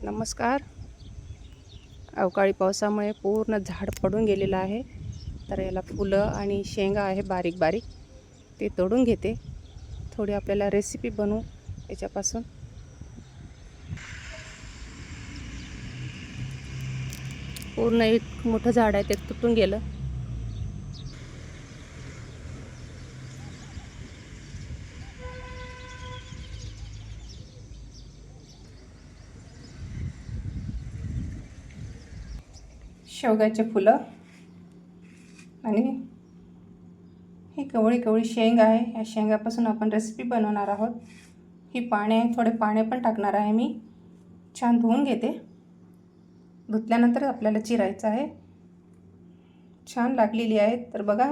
नमस्कार. अवकाळी पावसामुळे पूर्ण झाड पडून गेलेलं आहे. तर याला फुलं आणि शेंगा आहे बारीक बारीक, ते तोडून घेते. थोडी आपल्याला रेसिपी बनवू याच्यापासून. पूर्ण एक मोठं झाड आहे, ते तुटून गेलं. शेवग्याचे फुलं आणि ही कवळी कवळी शेंग आहे. या शेंगापासून आपण रेसिपी बनवणार आहोत. ही पाने, थोडे पाने पण टाकणार आहे मी. छान धुवून घेते. धुतल्यानंतर आपल्याला चिरायचं आहे. छान लागलेली आहे. तर बघा,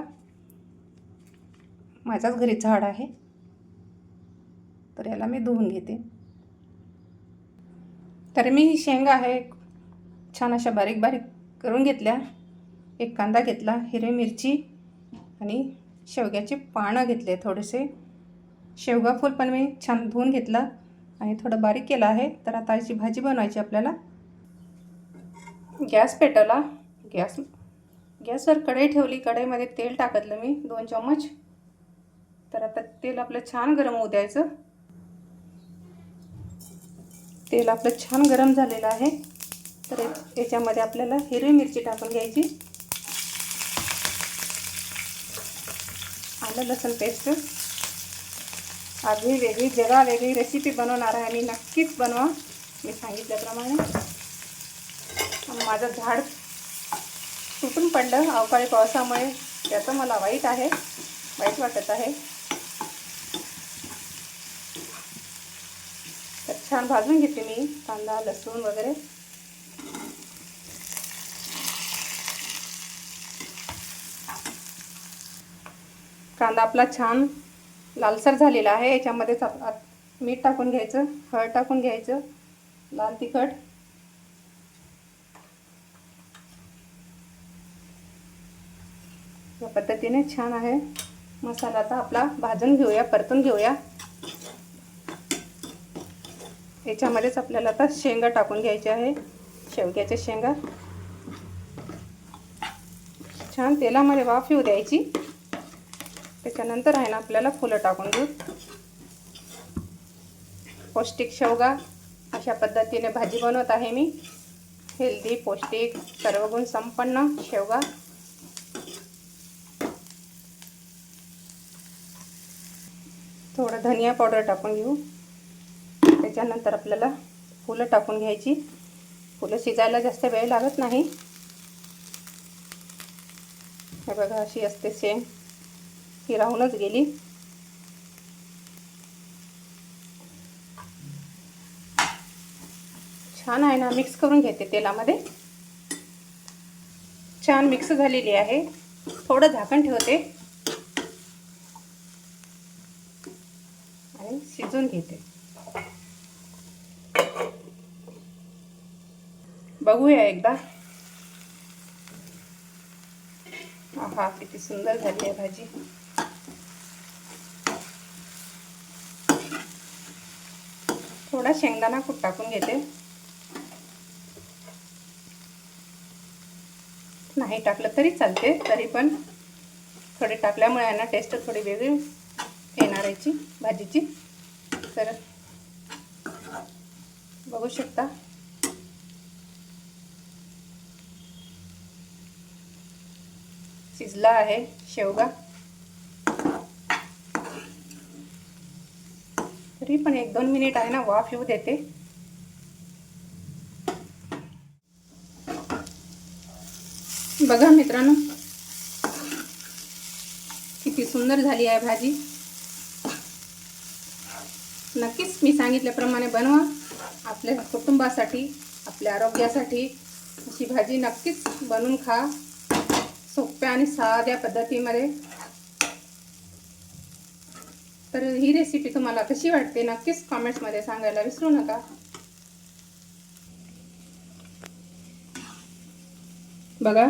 माझ्याच घरी झाड आहे, तर याला मी धुवून घेते. तर मी ही शेंगा आहे छान अशा बारीक बारीक करून घेतल्या. एक कांदा घेतला, हिरवी मिरची आणि शेवग्याचे पानं घेतले थोडेसे. शेवगा फूल पण मी छान धुवून घेतला आणि थोडं बारीक केलं आहे. तर आता याची भाजी बनवायची आपल्याला. गॅस पेटवला. गॅसवर कढई ठेवली. कढईमध्ये तेल टाकलं मी 2 चम्मच. तर आता तेल आपलं छान गरम होऊ द्यायचं. तेल आपलं छान गरम झालेलं आहे. तर याच्यामध्ये आपल्याला हिरवी मिरची टाकून घ्यायची. आलं लसूण पेस्ट. आधी वेगळी जगा वेगळी रेसिपी बनवणार आहे मी. नक्कीच बनवा मी सांगितल्याप्रमाणे. माझं झाड तुटून पडलं अवकाळी पावसामुळे, त्याचं मला वाईट वाटत आहे. तर छान भाजून घेते मी कांदा लसूण वगैरे. कांदा आपला छान लालसर झालेला आहे. याच्यामध्येच मीठ टाकून घ्यायचं, हळद टाकून घ्यायचं, लाल तिखट, या पद्धतीने छान आहे मसाला. आता आपला भाजून घेऊया, परतून घेऊया. याच्यामध्येच आपल्याला आता शेंगा टाकून घ्यायच्या आहे. शेवग्याच्या शेंगा छान तेलामध्ये वाफ येऊ द्यायची. त्याच्यानंतर आहे ना आपल्याला फुलं टाकून घेऊ. पौष्टिक शेवगा अशा पद्धतीने भाजी बनवत आहे मी. हेल्दी, पौष्टिक, सर्व गुण संपन्न शेवगा. थोडं धनिया पावडर टाकून घेऊ. त्याच्यानंतर आपल्याला फुलं टाकून घ्यायची. फुलं शिजायला जास्त वेळ लागत नाही. हे बघा, अशी असते शेंग, ही राहूनच गेली. छान आहे ना, मिक्स करून घेते तेलामध्ये. छान मिक्स झालेली आहे. थोडं झाकण ठेवते आणि शिजून घेते. बघूया एकदा. आहा, किती सुंदर झाली आहे भाजी. थोडा शेंगदाणा कूट टाकून घेते. नाही टाकलं तरी चालते, तरी पण थोडे टाकल्यामुळे आहे ना टेस्ट थोडी वेगळी येणार याची भाजीची. तर बघू शकता, शिजला आहे शेवगा. तरी पण 1-2 मिनिट आहे ना वाफ येऊ देते. बघा मित्रांनो, किती सुंदर झाली आहे भाजी. नक्कीच मी सांगितल्याप्रमाणे बनवा. आपल्या कुटुंबासाठी, आपल्या आरोग्यासाठी अशी भाजी नक्कीच बनवून खा, सोप्या आणि साध्या पद्धतीमध्ये. तर ही रेसिपी तुम्हाला कशी वाटते नक्कीच कमेंट्समध्ये सांगायला विसरू नका. बघा,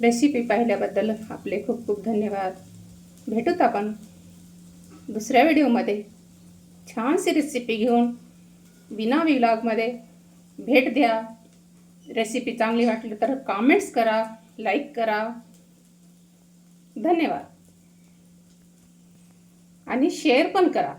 रेसिपी पाहिल्याबद्दल आपले खूप खूप धन्यवाद. भेटूत आपण दुसऱ्या व्हिडिओमध्ये छानशी रेसिपी घेऊन. विना व्लॉगमध्ये भेट द्या. रेसिपी चांगली वाटली तर कमेंट्स करा, लाईक करा. धन्यवाद आणि शेअर पण करा.